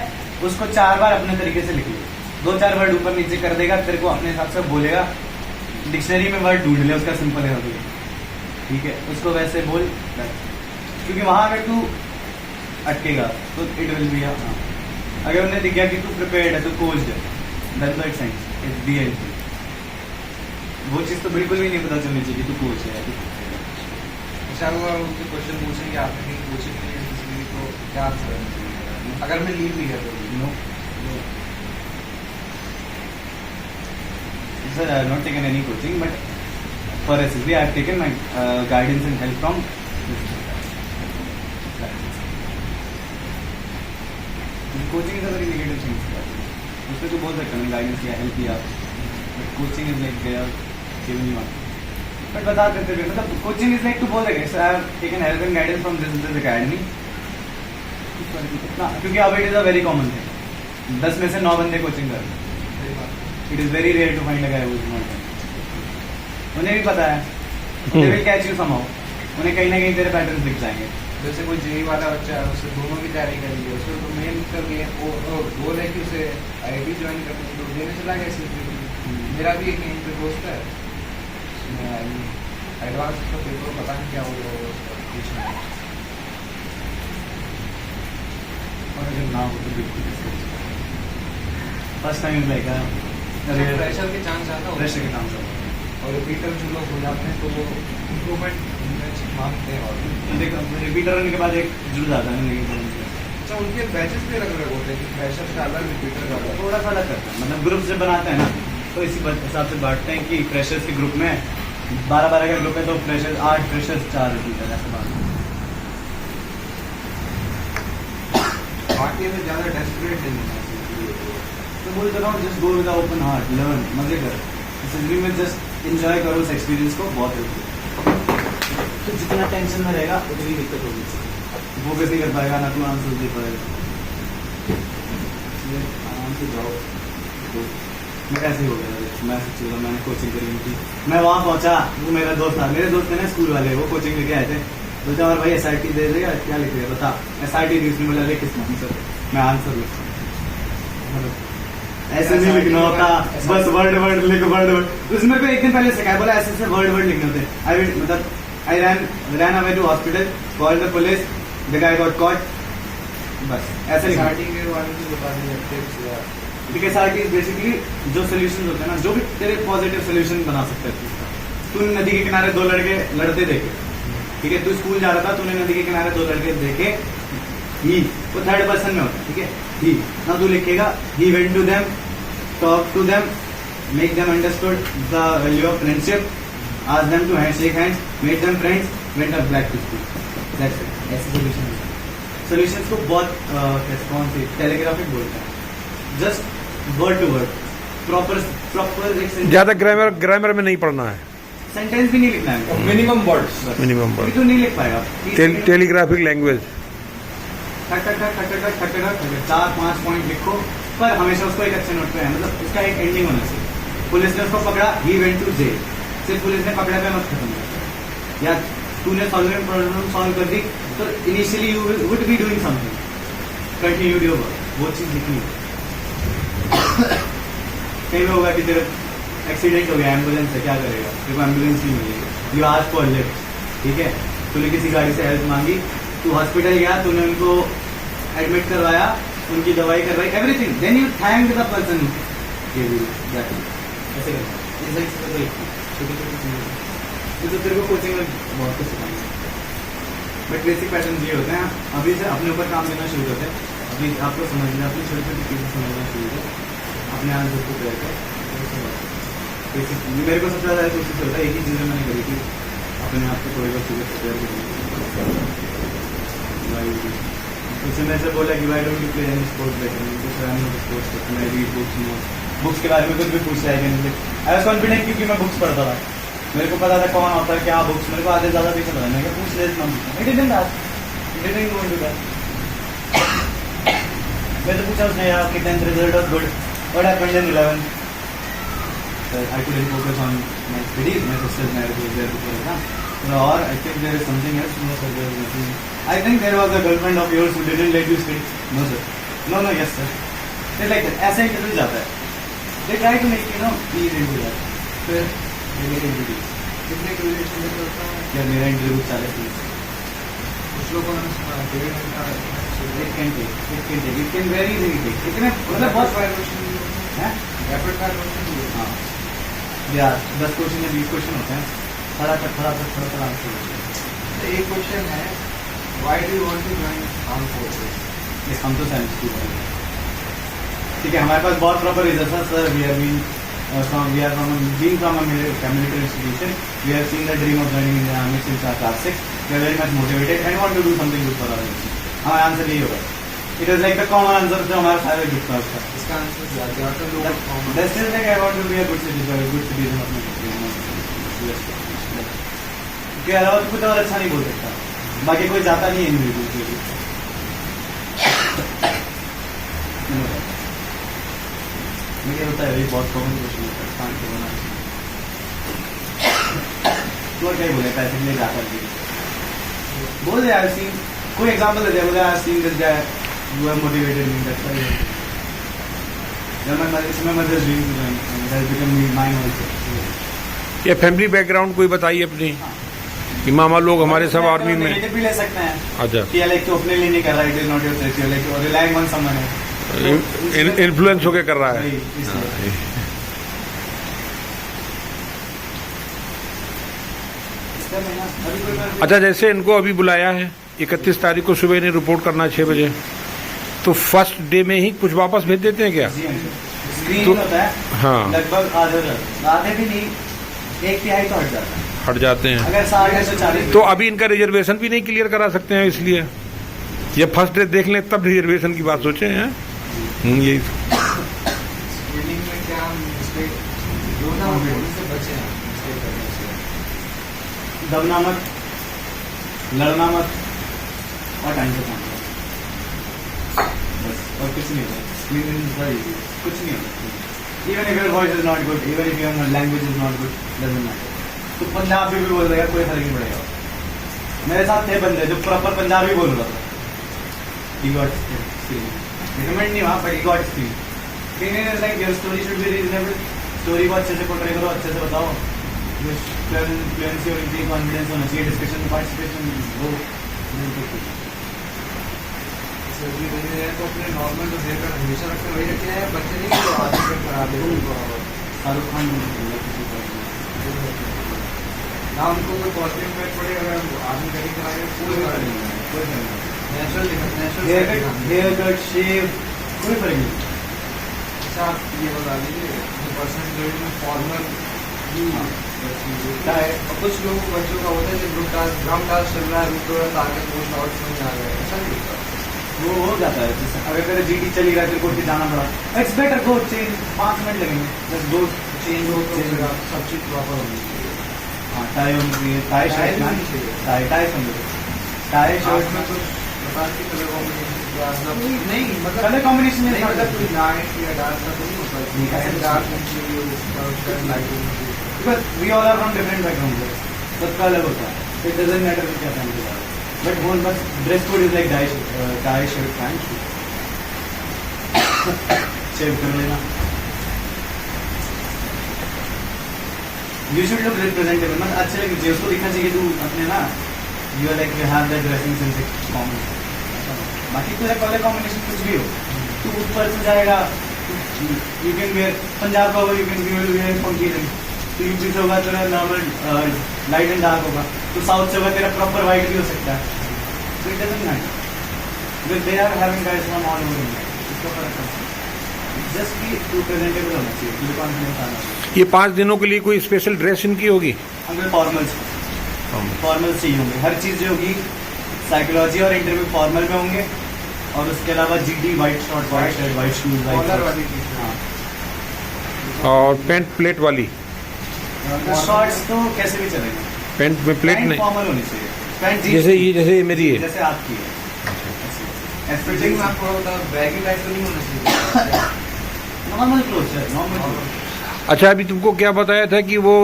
उसको 4 बार अपने तरीके से लिख लो, 2-4 वर्ड ऊपर नीचे कर देगा, तेरे को अपने हिसाब से बोलेगा, डिक्शनरी में वर्ड ढूंढ ले उसका सिंपल है, ठीक है, उसको वैसे बोल, क्योंकि वहां अगर तू अटकेगा तो इट विल बी, अगर उन्हें दिख गया कि तू प्रिपेयर्ड है, तू कोच्ड है, that's what science is the and वो चीज तो बिल्कुल भी नहीं पता चलनी चाहिए कि तू कोच है। इंशाल्लाह उनसे क्वेश्चन पूछेंगे, आपने कहीं कोचिंग के लिए किसी को क्या आंसर है, अगर मैं लीव भी है तो no sir, I have not taken any coaching, but for SSB I have taken my guidance and help from coaching is a very negative thing, उसमें तो बोल सकता हूँ गाइडेंस किया, हेल्प किया, but coaching is like they are giving you, but बता देते हुए मतलब कोचिंग इज लाइक टू बोल देंगे sir I have taken help and guidance from this academy, क्योंकि अब it is a very common thing, 10 में से 9 बंदे कोचिंग कर रहे हैं, it is very rare to find a guy who is not, उन्हें भी पता है, they will catch you somehow, उन्हें कहीं ना कहीं तेरे पैटर्न्स दिख जाएंगे। जैसे कोई जेई वाला बच्चा है, उससे दोनों की तैयारी करेंगे, उसको तो मेन वो गोल है कि उसे आईआईटी ज्वाइन करने के लिए देने चला गया इसलिए। मेरा भी एक यहीं पे दोस्त है, एडवांस का पेपर पता नहीं क्या होगा पूछना है, और अगर ना हो तो बिल्कुल फर्स्ट टाइम लाइक प्रेशर के चांस ज़्यादा होते प्रेशर के हैं, काम से और रिपीटर जो लोग हो जाते हैं तो वो इम्प्रूवमेंट मांगते हैं, और देखो रिपीटर होने के बाद एक जुड़ जाता है नहीं, अच्छा उनके बैचेस भी अलग अलग होते हैं कि फ्रेशर का अलग, रिपीटर का अलग। थोड़ा सा अलग करता है, मतलब ग्रुप जब बनाते हैं ना तो इसी हिसाब से बांटते हैं कि फ्रेशर्स के ग्रुप में 12-12 का ग्रुप है तो फ्रेशर्स 8 फ्रेशर्स 4 रिपीटर ऐसे बात। बाकी में ज़्यादा डेस्परेट नहीं होना चाहिए। तो बोल रहा हूँ just go with open heart, learn, मजे कर, जिंदगी में जस्ट इंजॉय करो उस एक्सपीरियंस को, बहुत हेल्प। तो जितना टेंशन में रहेगा उतनी दिक्कत होगी, फोकस नहीं कर पाएगा, ना तू आंसर दे पाएगा। इसलिए आराम से जाओ। तो मैं कैसे ही हो गया, मैं सोच रहा मैंने कोचिंग करी थी, मैं वहाँ पहुँचा, वो मेरा दोस्त था, मेरे दोस्त थे ना स्कूल वाले, वो कोचिंग लेके आए थे, बोलते और भाई SRT दे देगा, क्या लिख देगा बता। SRT इसने बोला किस आंसर, मैं आंसर लिखता हूँ, ऐसे नहीं लिखना होता, बस वर्ड लिख, वर्ड। उसमें को एक दिन पहले सिखाया, बोला ऐसे वर्ड लिखने होते। I ran away to hospital, called the police, the guy got caught, बस ऐसे लिखा। स्टार्टिंग के बारे में बता देंगे टिप्स या ठीक है, SRT बेसिकली जो सोल्यूशन होते हैं ना, जो भी तेरे पॉजिटिव सोल्यूशन बना सकते हैं। तूने नदी के किनारे 2 लड़के लड़ते देखे, ठीक है, तू स्कूल जा रहा था, तूने नदी के किनारे 2 लड़के देखे, ही वो थर्ड पर्सन में होता है, ठीक है, ही ना तू लिखेगा he went to them, talk to them, make them understood the value of friendship, ask them to shake hands, make them friends, went up back to school. That's it. ऐसे सोल्यूशन को बहुत कौन सी टेलीग्राफिक बोलते हैं, just word to word, proper एक ज्यादा ग्रामर में नहीं पढ़ना है, सेंटेंस भी नहीं लिखना है, मिनिमम वर्ड्स। मिनिमम अभी तो नहीं लिख पाएगा। Telegraphic language. ठक 4-5 पॉइंट लिखो, पर हमेशा उसको एक अच्छे नोट पे है, मतलब उसका एक एंडिंग होना चाहिए। पुलिस ने उसको पकड़ा, ही वेंट टू जेल, सिर्फ पुलिस ने पकड़ा पे मत खत्म कर, या तूने प्रॉब्लम सॉल्व कर दी तो initially you would be doing something, continue your work, वो चीज लिखनी है। कई में होगा कि तेरा एक्सीडेंट हो गया, एम्बुलेंस से, क्या करेगा, तेरे को एम्बुलेंस नहीं मिलेगी, यू आस्क फॉर लिफ्ट, ठीक है, तूने किसी गाड़ी से हेल्प मांगी, तू हॉस्पिटल गया, तूने उनको एडमिट करवाया, उनकी दवाई करवाई, everything, then you thank the person, ऐसे करना, छोटी-छोटी चीजें तो तेरे को कोचिंग में बहुत कुछ सिखाएंगे, बट बेसिक पैटर्न ये होते हैं। अभी से अपने ऊपर काम करना शुरू करते हैं, अभी आपको समझना, अपनी छोटी-छोटी चीज़ें समझना शुरू करें, अपने आप को प्रेयर करें। बेसिक मेरे को सबसे ज़्यादा कोशिश होता है, एक ही चीज़ें मैंने करी थी, अपने आप को थोड़ी बहुत चीज़ें प्रिपेयर करें। उसने मेरे से बोला कि why don't you play any sports better, sports मैं रीड बुक्स के बारे में कुछ भी पूछ रहा है कि मुझे आई वाज कॉन्फिडेंट, क्योंकि मैं बुक्स पढ़ता था, मेरे को पता था कौन होता है क्या बुक्स, मेरे को आधे ज़्यादा भी पता है, पूछ ले इतना मैं तो पूछा उसने यार कि 10th result of good, what happened in 11th, I couldn't focus on my studies, my sister's marriage was there before exam, और I think there is something else, no sir there is nothing, I think there was a girlfriend of yours who didn't let you study, no sir, no yes sir, they like that, ऐसे ही चल जाता है, they try to make you know please into that, फिर मेरे इंटरव्यू कितने के रिलेशन में होता है क्या मेरा इंटरव्यू 40 मिनट, कुछ लोगों ने सुना 1.5 घंटा, it can very easily take, इतने मतलब बहुत है रैपिड फायर क्वेश्चन भी होता हाँ या 10 क्वेश्चन या 20 क्वेश्चन होते हैं, थोड़ा आंसर होता है। तो एक क्वेश्चन है, why do you want to join armed forces? ये हम तो साइंस की बात है, ठीक है, हमारे पास बहुत प्रॉपर रीजन था sir, we are from a military institution, we have seen the dream of joining in the army since our class 6, we are very much motivated and want to do something good for our nation. हमारा आंसर यही होगा, it is like the common answer जो हमारा सारे गिफ्ट था उसका, इसका आंसर ज़्यादातर लोग this is like I want to be a good citizen of my country, के अलावा तो कुछ और अच्छा नहीं बोल सकता, बाकी कोई जाता नहीं है इंडिविजुअल के लिए। मुझे होता है, ये बहुत कॉमन क्वेश्चन होता है, कान के बना तो क्या बोले पैसे के लिए जाता है, बोल दे आई सीन, कोई एग्जांपल दे दे, बोले I seen this guy you are motivated me, that's why जब मैं इसमें मदद dream to join, that become mine also. ये फैमिली बैकग्राउंड कोई बताइए अपनी, कि मामा लोग हमारे सब आर्मी में भी ले सकते हैं, अच्छा, कि लाइक तो अपने लिए नहीं कर रहा है, it is not your choice, you like relying on someone है, इन्फ्लुएंस होके कर रहा है। अच्छा, जैसे इनको अभी बुलाया है 31 तारीख को सुबह इन्हें रिपोर्ट करना 6 बजे, तो फर्स्ट डे में ही कुछ वापस भेज देते हैं क्या? स्क्रीन तो होता है हाँ, लगभग आधे भी नहीं, एक तिहाई तो हट जाता है, हट जाते हैं। अगर 60 है तो 40। तो अभी इनका रिजर्वेशन भी नहीं क्लियर करा सकते हैं, इसलिए ये फर्स्ट डे देख लें तब रिजर्वेशन की बात सोचें हैं। यही स्क्रीनिंग में क्या हम मिस्टेक जो ना हो से बचे हैं मिस्टेक करने से। दबना मत, लड़ना मत और टाइम से काम करो, बस और कुछ नहीं होता। Screening is very easy, कुछ नहीं होता। Even if your voice is not good, even if your language is not good, doesn't matter। तो पंजाबी भी बोल देगा, कोई फर्क नहीं पड़ेगा। मेरे साथ थे बंदे जो प्रॉपर पंजाबी बोल रहा था, he got screened। रिकमेंड नहीं हुआ, but he got screened। Screening is like your story should be reasonable, story को अच्छे से पोर्ट्रे करो, अच्छे से बताओ, फ्लुएंसी और इनकी कॉन्फिडेंस होना चाहिए, डिस्कशन में पार्टिसिपेशन वो सर्दी देने जाए तो अपने नॉर्मल जो हेयर कट हमेशा रखते वही रखे हैं, बच्चे नहीं तो आदमी कट करा दे शाहरुख खान ना उनको कोई कॉस्ट्यूम पेट पड़े, अगर आदमी कटिंग कराएंगे कोई फर्क नहीं है, कोई फर्क नहीं, नेचुरल हेयर कट शेव कोई फर्क नहीं। अच्छा आप ये बता दीजिए जो पर्सन जो है फॉर्मल कुछ लोगों बच्चों का होता है जो ग्रुप डांस ड्रम डांस चल रहा है, ग्रुप डांस आगे वो शॉर्ट्स में आ गए, ऐसा नहीं होता। वो हो जाता है। जैसे अगर तेरा जीटी चली रहा है, तेरे को जाना पड़ा, it's better go change, 5 minute लगेंगे, बस गो चेंज हो तो सब चीज प्रॉपर होनी चाहिए। हाँ टाई होनी चाहिए, टाई शर्ट टाई होनी चाहिए। टाई समझो, टाई शर्ट में कुछ बता के कलर कॉम्बिनेशन नहीं मतलब कलर कॉम्बिनेशन नहीं मतलब कोई लाइट या डार्क का तो नहीं होता, डार्क होनी चाहिए, लाइट होनी चाहिए। Because we all are from different background, सबका अलग होता है, इट डजंट मैटर क्या पहन के जाओ, बट वो बस dress code is like tie shirt pant, shave कर लेना। यू शुड लुक रिप्रेजेंटेबल, मतलब अच्छे लगे चाहिए, उसको दिखना चाहिए तू अपने ना you are like you have that dressing sense common. बाकी तेरा कलर कॉम्बिनेशन कुछ भी हो, तू ऊपर से जाएगा, यू कैन वेयर पंजाब का होगा, यू कैन वेयर फंकी रंग, तो यूपी से होगा तेरा नॉर्मल लाइट एंड डार्क होगा, तो साउथ से होगा तेरा प्रॉपर वाइट भी हो सकता है, तो it doesn't matter, because they are having guys from all over India, इसका फर्क पड़ता है। जस्ट भी टू प्रेजेंटेबल होना चाहिए, टू कॉन्फिडेंस आना चाहिए। ये 5 दिनों के लिए कोई स्पेशल ड्रेस इनकी होगी? हमें फॉर्मल्स चाहिए होंगे, हर चीज़ जो होगी साइकोलॉजी और इंटरव्यू फॉर्मल में होंगे, और उसके अलावा GD white shirt, white shoes, collar वाली हाँ। और पैंट प्लेट वाली? शॉर्ट्स तो कैसे भी चलेंगे, पैंट में प्लेट नहीं, फॉर्मल होनी चाहिए, पैंट जैसे ये मेरी है। जैसे आपकी है, फिटिंग में आपको बैगी टाइप तो नहीं होना चाहिए, नॉर्मल क्लोथ है, नॉर्मल। अच्छा अभी तुमको क्या बताया था कि वो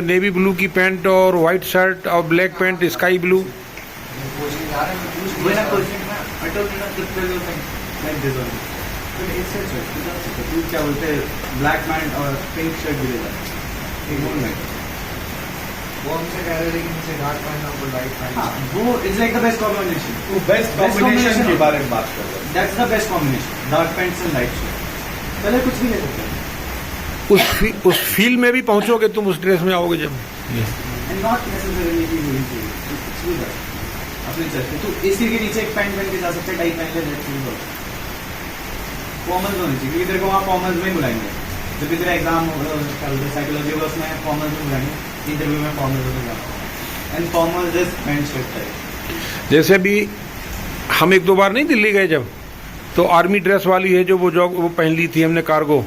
नेवी ब्लू की पैंट और वाइट शर्ट और black pant sky blue? Coaching जा रहे हैं When I coaching, I told you not to tell you like this one. But it's a choice. तू क्या बोलते हैं, ब्लैक पैंट और पिंक शर्ट भी ले जाए, एक बोल नहीं। वो हमसे कह रहे थे कि मुझे डार्क पहनना और लाइट हाँ पहनना। वो it's like the best combination, वो बेस्ट कॉम्बिनेशन के बारे में बात कर रहे हैं। That's the best combination, dark pants and light shirt. पहले कुछ भी ले सकते हैं, उस फील में भी पहुंचोगे तुम उस ड्रेस में आओगे जब? एंड नॉट नेसेसरीली कि वही चाहिए, तो कुछ भी कर अपने चलते। तो इसी के नीचे एक पैंट पहन के जा सकते, टाई पहन ले, दैट्स इट। फॉर्मल्स होनी चाहिए, क्योंकि तेरे को वहाँ फॉर्मल्स में बुलाएंगे, जब भी तेरा एग्जाम होगा साइकोलॉजी होगा, उसमें फॉर्मल्स में बुलाएंगे, इंटरव्यू में फॉर्मल्स में जाना, and formal just pant shirt type. जैसे अभी हम 1-2 बार नहीं दिल्ली गए जब, तो आर्मी ड्रेस वाली है जो वो पहन ली थी हमने कार्गो,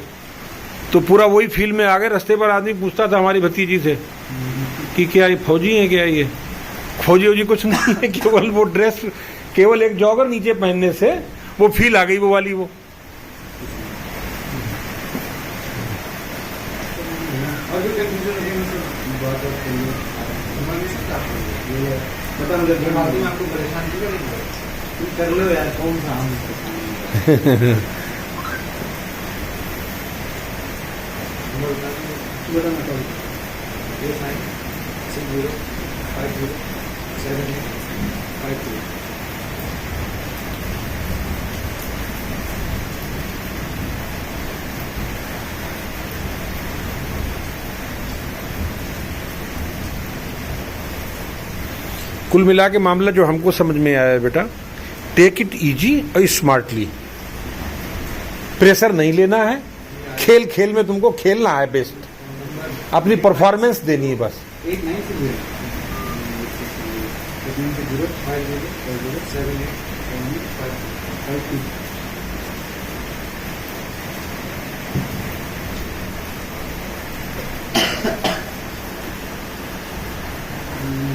तो पूरा वही फील में आ गए। रास्ते पर आदमी पूछता था हमारी भतीजी से कि क्या ये फौजी है, क्या ये फौजी वौजी कुछ नहीं है, केवल वो ड्रेस, केवल एक जॉगर नीचे पहनने से वो फील आ गई, वो वाली वो। और जो कंफ्यूजन है मुझे बात करिए, बता मुझे जो बात में आपको परेशान नहीं करेंगे, तुम कर लो यार, कौन सा हम बता मैं कौन ये साइन 60507853। कुल मिला के मामला जो हमको समझ में आया है बेटा, टेक इट इजी और स्मार्टली, प्रेशर नहीं लेना है, खेल खेल में तुमको खेलना है बेस्ट। अपनी परफॉर्मेंस देनी है बस। 8960 78